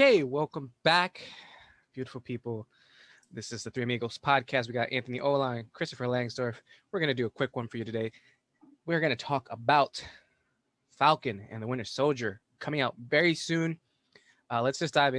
Okay, welcome back, beautiful people. This is the Three Amigos podcast. We got Anthony Oline, Christopher Langsdorff. We're going to do a quick one for you today. We're going to talk about Falcon and the Winter Soldier coming out very soon. Let's just dive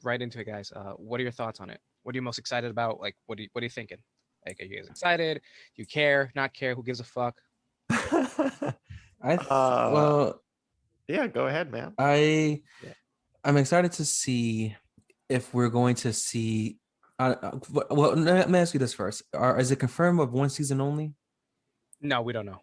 right into it, guys. What are your thoughts on it? What are you most excited about? Like, what are you thinking? Like, are you guys excited? Do you care? Not care? Who gives a fuck? Yeah, go ahead, man. I'm excited to see if we're going to see. Well, let me ask you this first: is it confirmed of one season only? No, we don't know.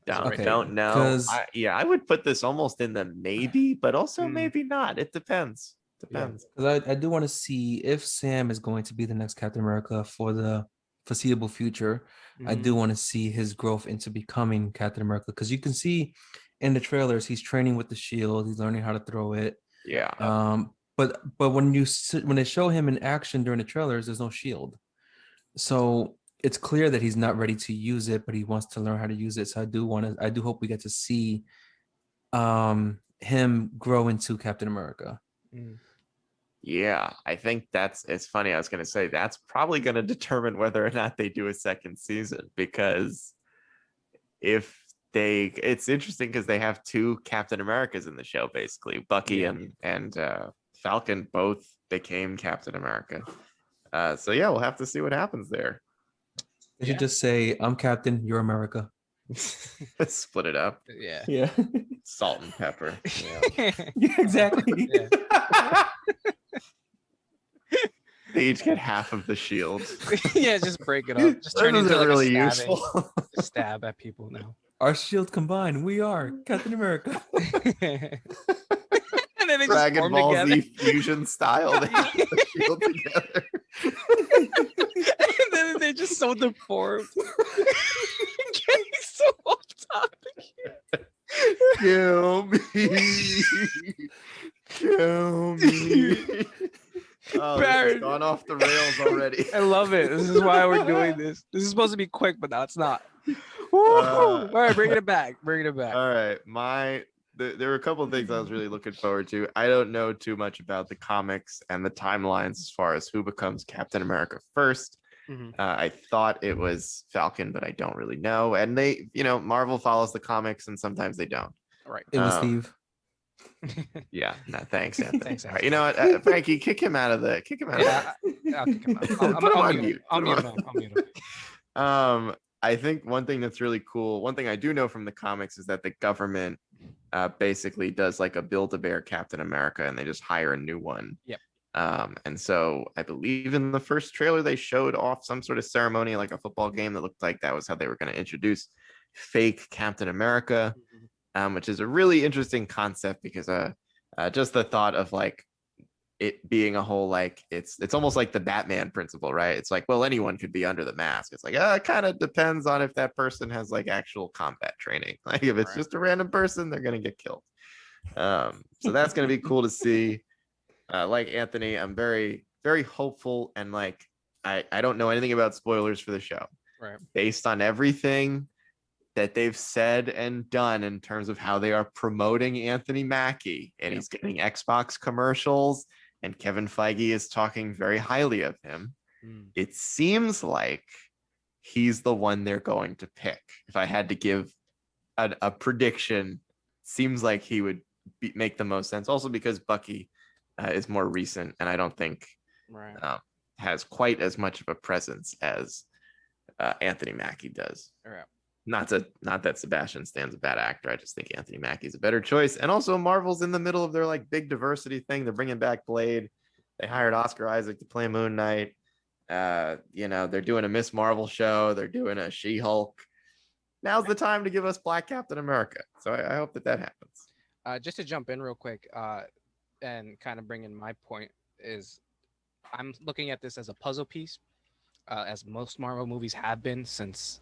Don't know. I would put this almost in the maybe, but also maybe not. It depends. Because I do want to see if Sam is going to be the next Captain America for the foreseeable future. I do want to see his growth into becoming Captain America, because you can see in the trailers he's training with the shield. He's learning how to throw it. Yeah. But when they show him in action during the trailers, there's no shield. So it's clear that he's not ready to use it, but he wants to learn how to use it. So I do hope we get to see him grow into Captain America. Yeah, I think it's funny. I was going to say that's probably going to determine whether or not they do a second season, because it's interesting because they have two Captain Americas in the show, basically. Bucky and Falcon both became Captain America. So yeah, we'll have to see what happens there. They should just say, "I'm Captain, you're America." Split it up. Yeah. Salt and pepper. Yeah, exactly. Yeah. They each get half of the shield. Yeah, just break it up. Just turn into like really a useful. Just stab at people now. Our shield combined, we are Captain America. And then they Dragon just Ball form Z together. fusion style. They have the shield together. And then they're just so deformed. Getting so off topic here. Kill me. Kill me. Oh, this has gone off the rails already. I love it. This is why we're doing this. This is supposed to be quick, but now it's not. All right, bringing it back. All right, there were a couple of things I was really looking forward to. I don't know too much about the comics and the timelines as far as who becomes Captain America first. I thought it was Falcon, but I don't really know. And they, Marvel follows the comics, and sometimes they don't. Right. It was Steve. Yeah. No, thanks, Anthony. Thanks, All right, you know what, Frankie, kick him out of the. I'll kick him out. I'll mute him. I think one thing that's really cool, one thing I do know from the comics is that the government basically does like a Build-A-Bear Captain America, and they just hire a new one. Yep. And so I believe in the first trailer they showed off some sort of ceremony, like a football game, that looked like that was how they were going to introduce fake Captain America, which is a really interesting concept, because just the thought of like it being a whole, like it's almost like the Batman principle, right? It's like, well, anyone could be under the mask. It's like, it kind of depends on if that person has like actual combat training. Like if it's just a random person, they're gonna get killed. So that's gonna be cool to see. Like Anthony, I'm very, very hopeful, and like I don't know anything about spoilers for the show. Right. Based on everything that they've said and done in terms of how they are promoting Anthony Mackie, and he's getting Xbox commercials, and Kevin Feige is talking very highly of him. It seems like he's the one they're going to pick. If I had to give a prediction, seems like he would make the most sense. Also because Bucky is more recent, and I don't think has quite as much of a presence as Anthony Mackie does. Right. Not that Sebastian Stan's a bad actor. I just think Anthony Mackie's a better choice. And also Marvel's in the middle of their like big diversity thing. They're bringing back Blade. They hired Oscar Isaac to play Moon Knight. They're doing a Miss Marvel show. They're doing a She-Hulk. Now's the time to give us Black Captain America. So I hope that happens. Just to jump in real quick, and kind of bring in my point is, I'm looking at this as a puzzle piece, as most Marvel movies have been since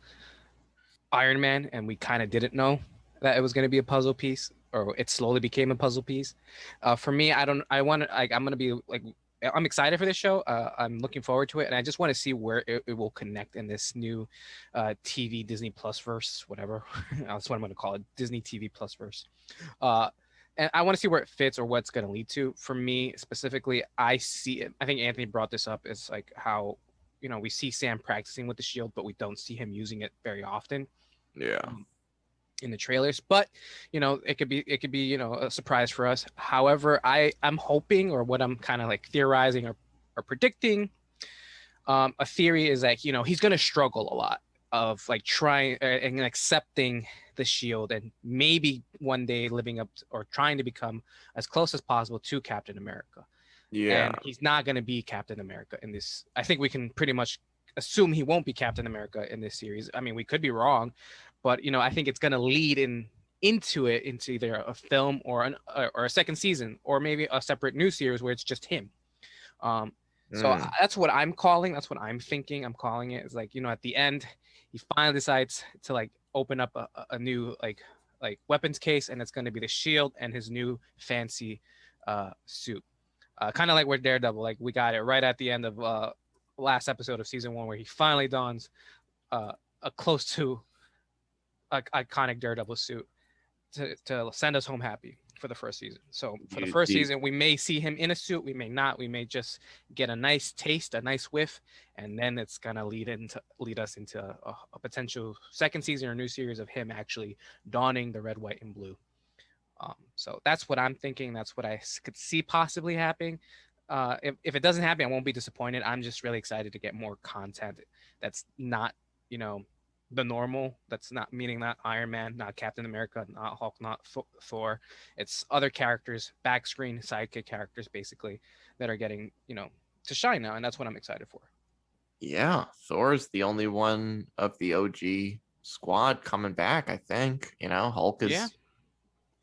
Iron Man, and we kind of didn't know that it was going to be a puzzle piece, or it slowly became a puzzle piece. For me, I'm excited for this show. I'm looking forward to it, and I just want to see where it will connect in this new TV Disney Plus verse, whatever. That's what I'm going to call it, Disney TV Plus verse. and I want to see where it fits or what's going to lead to. For me specifically, I see it. I think Anthony brought this up. It's like how, we see Sam practicing with the shield, but we don't see him using it very often. Yeah. In the trailers, but it could be a surprise for us. However, I'm hoping, or what I'm kind of like theorizing or predicting, a theory is that he's going to struggle a lot of like trying and accepting the shield, and maybe one day living up or trying to become as close as possible to Captain America. Yeah. And he's not going to be Captain America in this. I think we can pretty much assume he won't be Captain America in this series. I mean, we could be wrong, but I think it's going to lead into either a film or a second season, or maybe a separate new series where it's just him. So that's what I'm calling. That's what I'm thinking. I'm calling it. It's like, at the end, he finally decides to like open up a new like weapons case, and it's going to be the shield and his new fancy suit. Kind of like with Daredevil, like we got it right at the end of last episode of season 1, where he finally dons a close to iconic Daredevil suit to send us home happy for the first season. So for the first season, we may see him in a suit, we may not. We may just get a nice taste, a nice whiff, and then it's gonna lead us into a potential second season or new series of him actually donning the red, white, and blue. So that's what I'm thinking. That's what I could see possibly happening. If it doesn't happen, I won't be disappointed. I'm just really excited to get more content that's not, the normal. That's not meaning not Iron Man, not Captain America, not Hulk, not Thor. It's other characters, backscreen sidekick characters, basically, that are getting, to shine now, and that's what I'm excited for. Yeah, Thor's the only one of the OG squad coming back, I think. Hulk is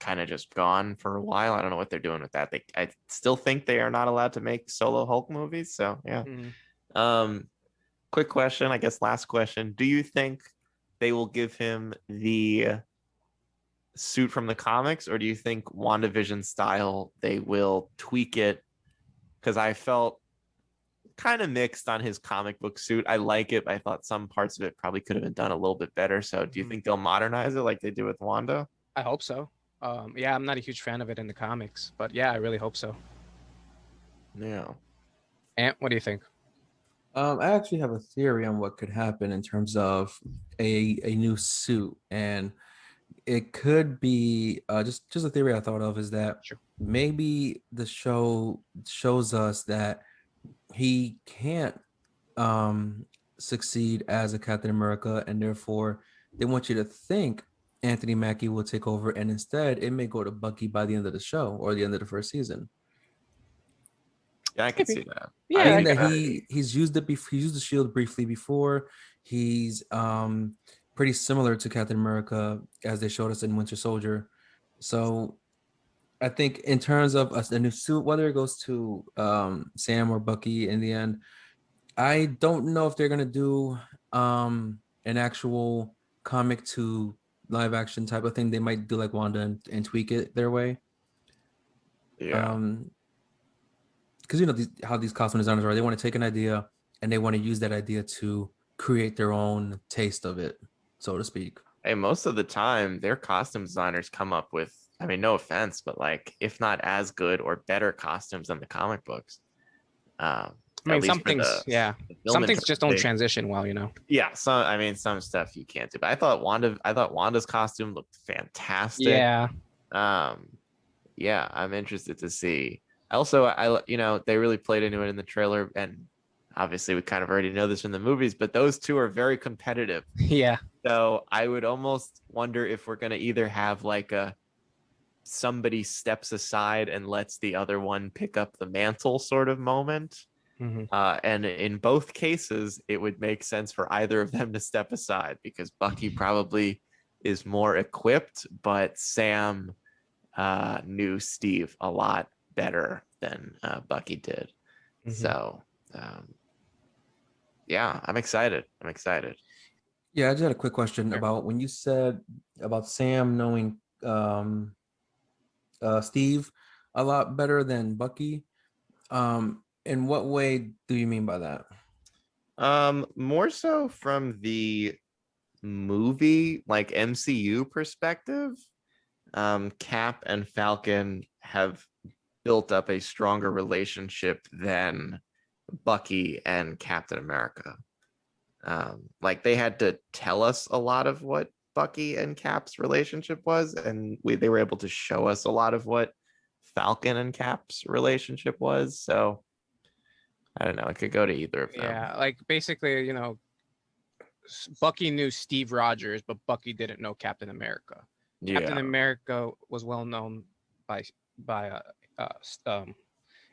kind of just gone for a while. I don't know what they're doing with that. I still think they are not allowed to make solo Hulk movies. So yeah. Quick question, I guess last question. Do you think they will give him the suit from the comics, or do you think WandaVision style they will tweak it? Because I felt kind of mixed on his comic book suit. I like it, but I thought some parts of it probably could have been done a little bit better. So do you think they'll modernize it like they did with Wanda? I hope so. Yeah, I'm not a huge fan of it in the comics, but yeah, I really hope so. Yeah. Ant, what do you think? I actually have a theory on what could happen in terms of a new suit, and it could be just a theory I thought of is that maybe the show shows us that he can't succeed as a Captain America, and therefore they want you to think Anthony Mackie will take over, and instead it may go to Bucky by the end of the show or the end of the first season. Yeah, I can see that. Yeah, I think that he's used it. He's used the shield briefly before. He's pretty similar to Captain America as they showed us in Winter Soldier. So I think in terms of a new suit, whether it goes to Sam or Bucky in the end, I don't know if they're gonna do an actual comic to live action type of thing. They might do like Wanda and tweak it their way. Yeah. Because how these costume designers are, they want to take an idea and they want to use that idea to create their own taste of it, so to speak. Hey, most of the time their costume designers come up with, I mean, no offense, but like if not as good or better costumes than the comic books. I mean, some things, some things just don't transition well, Yeah, some stuff you can't do. But I thought Wanda's costume looked fantastic. Yeah. Yeah, I'm interested to see. Also, they really played into it in the trailer, and obviously we kind of already know this from the movies, but those two are very competitive. Yeah. So I would almost wonder if we're going to either have like somebody steps aside and lets the other one pick up the mantle sort of moment. And in both cases, it would make sense for either of them to step aside, because Bucky probably is more equipped, but Sam knew Steve a lot better than Bucky did. So yeah, I'm excited. Yeah, I just had a quick question about when you said about Sam knowing Steve a lot better than Bucky. In what way do you mean by that? More so from the movie, like MCU perspective. Cap and Falcon have built up a stronger relationship than Bucky and Captain America. Like they had to tell us a lot of what Bucky and Cap's relationship was, and they were able to show us a lot of what Falcon and Cap's relationship was. So I don't know, it could go to either of them. Yeah, like basically, you know, Bucky knew Steve Rogers, but Bucky didn't know Captain America. Captain America was well known by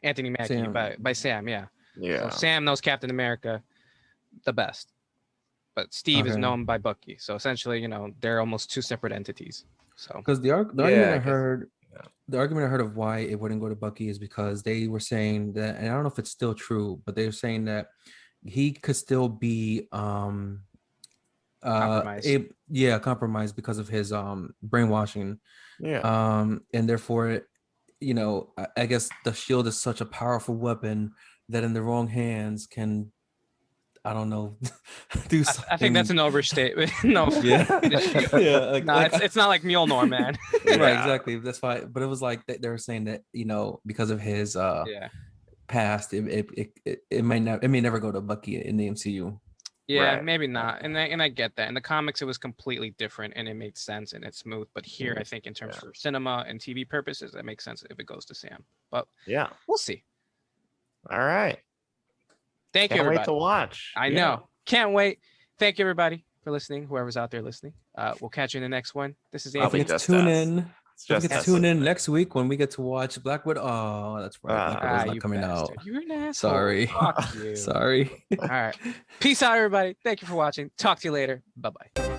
Anthony Mackie, Sam. by Sam. Yeah. Yeah. So Sam knows Captain America the best, but Steve is Okay. known by Bucky. So essentially, you know, they're almost two separate entities. So Because the Yeah, argument I I guess- heard, yeah. the argument I heard of why it wouldn't go to Bucky is because they were saying that, and I don't know if it's still true, but they were saying that he could still be Compromised. compromised because of his brainwashing. Yeah. And therefore, you know, I guess the shield is such a powerful weapon that in the wrong hands can, I don't know, do something. I think that's an overstatement. No, yeah, yeah. no, it's not like Mjolnir, man. Right, Yeah. exactly. That's why. But it was like they were saying that, you know, because of his Yeah. past, it may never go to Bucky in the MCU. Yeah, Right. maybe not. And I get that. In the comics, it was completely different and it made sense and it's smooth. But here, I think in terms Yeah. of cinema and TV purposes, that makes sense if it goes to Sam. But Yeah. we'll see. All right. Thank you, Can't wait everybody. to watch. I Yeah. know. Can't wait. Thank you, everybody, for listening. Whoever's out there listening. We'll catch you in the next one. This is Probably Anthony. Don't forget just to tune us. in. It's Don't just forget us to tune in listening. next week when we get to watch Black Widow. Oh, that's right. Black Widow's not You coming out. bastard. You're an asshole. Sorry. Fuck you. Sorry. All right. Peace out, everybody. Thank you for watching. Talk to you later. Bye-bye.